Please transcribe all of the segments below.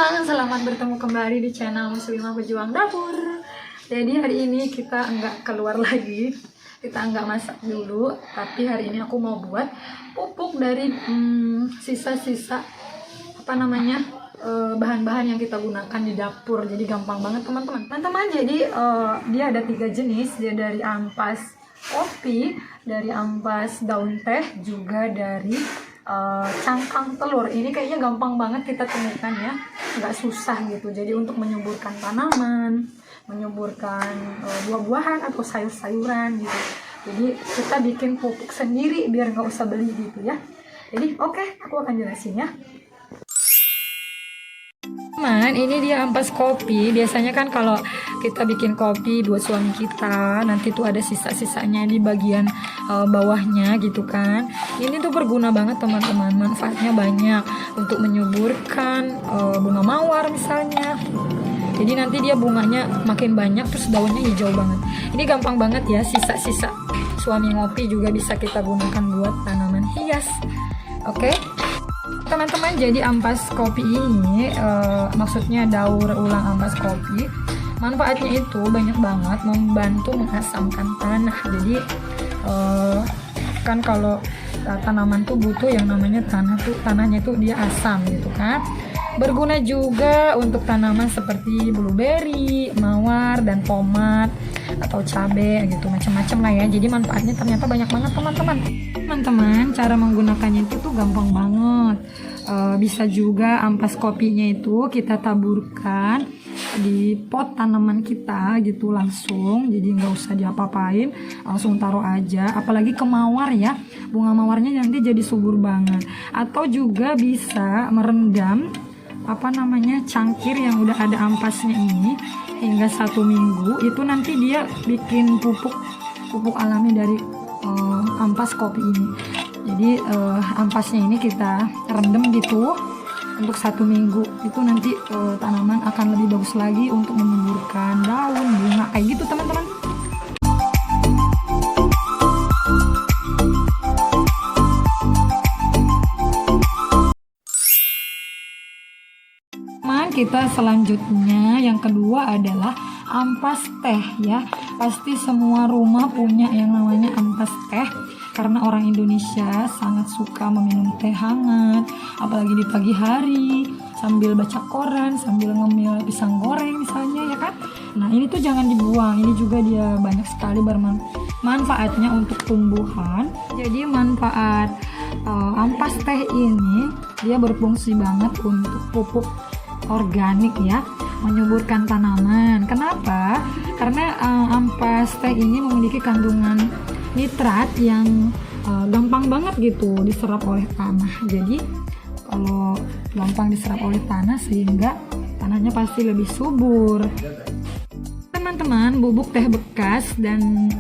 teman-teman, selamat bertemu kembali di channel Muslimah Pejuang Dapur. Jadi hari ini kita enggak keluar lagi, kita enggak masak dulu, tapi hari ini aku mau buat pupuk dari sisa-sisa bahan-bahan yang kita gunakan di dapur. Jadi gampang banget teman-teman. Jadi dia ada 3 jenis, dia dari ampas kopi, dari ampas daun teh, juga dari cangkang telur. Ini kayaknya gampang banget kita temukan ya, nggak susah gitu. Jadi untuk menyuburkan tanaman, menyuburkan buah-buahan atau sayur-sayuran gitu. Jadi kita bikin pupuk sendiri biar nggak usah beli gitu ya. Jadi oke, aku akan jelasin ya. Teman, ini dia ampas kopi. Biasanya kan kalau kita bikin kopi buat suami kita, nanti tuh ada sisa-sisanya di bagian bawahnya gitu kan. Ini tuh berguna banget teman-teman, manfaatnya banyak untuk menyuburkan bunga mawar misalnya. Jadi nanti dia bunganya makin banyak, terus daunnya hijau banget. Ini gampang banget ya, sisa-sisa suami ngopi juga bisa kita gunakan buat tanaman hias. Oke? Teman-teman, jadi ampas kopi ini maksudnya daur ulang ampas kopi, manfaatnya itu banyak banget, membantu mengasamkan tanah. Jadi kan kalau tanaman tuh butuh yang namanya tanahnya tuh dia asam gitu kan. Berguna juga untuk tanaman seperti blueberry, mawar, dan tomat atau cabai gitu, macam-macam lah ya. Jadi manfaatnya ternyata banyak banget teman-teman. Cara menggunakannya itu tuh gampang banget. Bisa juga ampas kopinya itu kita taburkan di pot tanaman kita gitu langsung, jadi nggak usah diapa-apain, langsung taruh aja. Apalagi ke mawar ya, bunga mawarnya nanti jadi subur banget. Atau juga bisa merendam cangkir yang udah ada ampasnya ini hingga 1 minggu. Itu nanti dia bikin pupuk alami dari ampas kopi ini. Jadi ampasnya ini kita rendam gitu untuk 1 minggu. Itu nanti tanaman akan lebih bagus lagi untuk menyuburkan daun, bunga, kayak gitu teman-teman. Kita selanjutnya yang kedua adalah ampas teh ya. Pasti semua rumah punya yang namanya ampas teh, karena orang Indonesia sangat suka meminum teh hangat, apalagi di pagi hari sambil baca koran, sambil ngemil pisang goreng misalnya ya kan. Nah ini tuh jangan dibuang, ini juga dia banyak sekali manfaatnya untuk tumbuhan. Jadi manfaat ampas teh ini dia berfungsi banget untuk pupuk organik ya, menyuburkan tanaman. Kenapa? Karena ampas teh ini memiliki kandungan nitrat yang gampang banget gitu diserap oleh tanah. Jadi kalau gampang diserap oleh tanah sehingga tanahnya pasti lebih subur. Teman-teman, bubuk teh bekas dan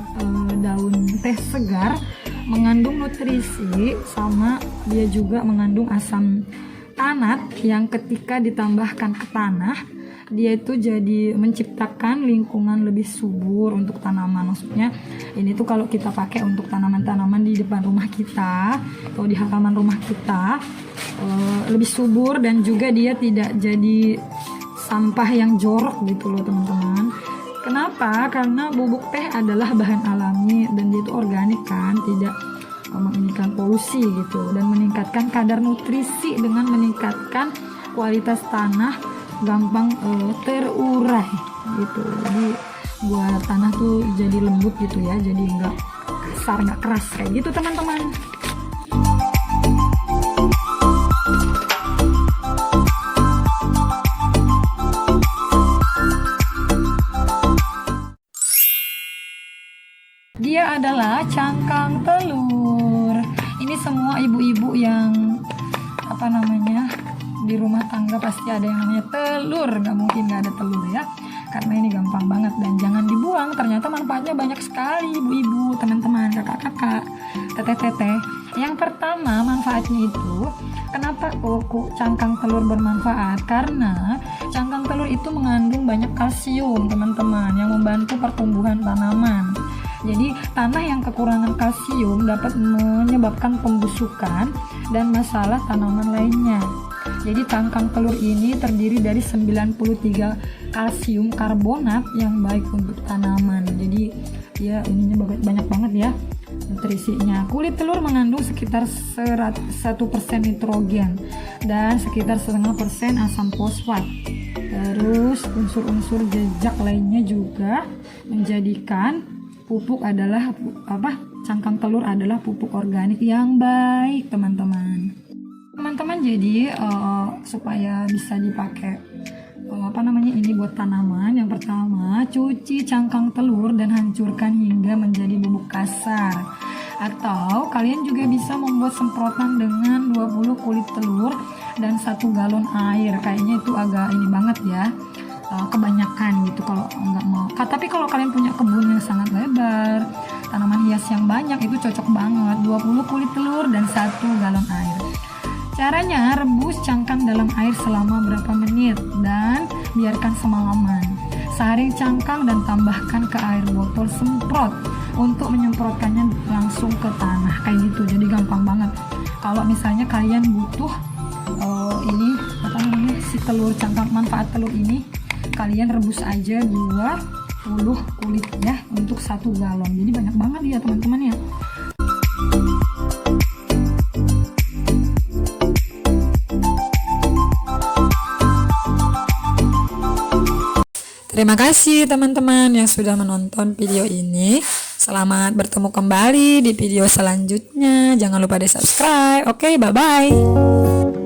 daun teh segar mengandung nutrisi, sama dia juga mengandung asam tanat yang ketika ditambahkan ke tanah, dia itu jadi menciptakan lingkungan lebih subur untuk tanaman. Maksudnya ini tuh kalau kita pakai untuk tanaman-tanaman di depan rumah kita atau di halaman rumah kita, lebih subur, dan juga dia tidak jadi sampah yang jorok gitu loh teman-teman. Kenapa? Karena bubuk teh adalah bahan alami dan dia itu organik kan, tidak meningkatkan polusi gitu, dan meningkatkan kadar nutrisi dengan meningkatkan kualitas tanah, gampang terurai gitu. Jadi buat tanah tuh jadi lembut gitu ya, jadi nggak kasar, nggak keras kayak gitu teman-teman. Dia adalah cangkang telur. Ini semua ibu-ibu yang di rumah tangga pasti ada yang namanya telur, nggak mungkin nggak ada telur ya, karena ini gampang banget dan jangan dibuang. Ternyata manfaatnya banyak sekali ibu-ibu, teman-teman, kakak-kakak, teteh-teteh. Yang pertama manfaatnya itu, kenapa kok cangkang telur bermanfaat? Karena cangkang telur itu mengandung banyak kalsium teman-teman, yang membantu pertumbuhan tanaman. Jadi tanah yang kekurangan kalsium dapat menyebabkan pembusukan dan masalah tanaman lainnya. Jadi cangkang telur ini terdiri dari 93 kalsium karbonat yang baik untuk tanaman. Jadi ya ininya banyak banget ya nutrisinya. Kulit telur mengandung sekitar 1% nitrogen dan sekitar 0,5% asam fosfat. Terus unsur-unsur jejak lainnya juga menjadikan pupuk adalah cangkang telur adalah pupuk organik yang baik, teman-teman. Jadi supaya bisa dipakai ini buat tanaman, yang pertama cuci cangkang telur dan hancurkan hingga menjadi bubuk kasar. Atau kalian juga bisa membuat semprotan dengan 20 kulit telur dan 1 galon air. Kayaknya itu agak ini banget ya, kebanyakan gitu kalau nggak mau. Tapi kalau kalian punya kebun yang sangat lebar, tanaman hias yang banyak, itu cocok banget 20 kulit telur dan 1 galon air. Caranya, rebus cangkang dalam air selama berapa menit dan biarkan semalaman. Saring cangkang dan tambahkan ke air botol semprot untuk menyemprotkannya langsung ke tanah kayak gitu. Jadi gampang banget. Kalau misalnya kalian butuh si telur cangkang, manfaat telur ini, kalian rebus aja 20 kulit ya untuk 1 galon. Jadi banyak banget ya teman-teman ya. Terima kasih teman-teman yang sudah menonton video ini. Selamat bertemu kembali di video selanjutnya. Jangan lupa di subscribe. Oke, bye-bye.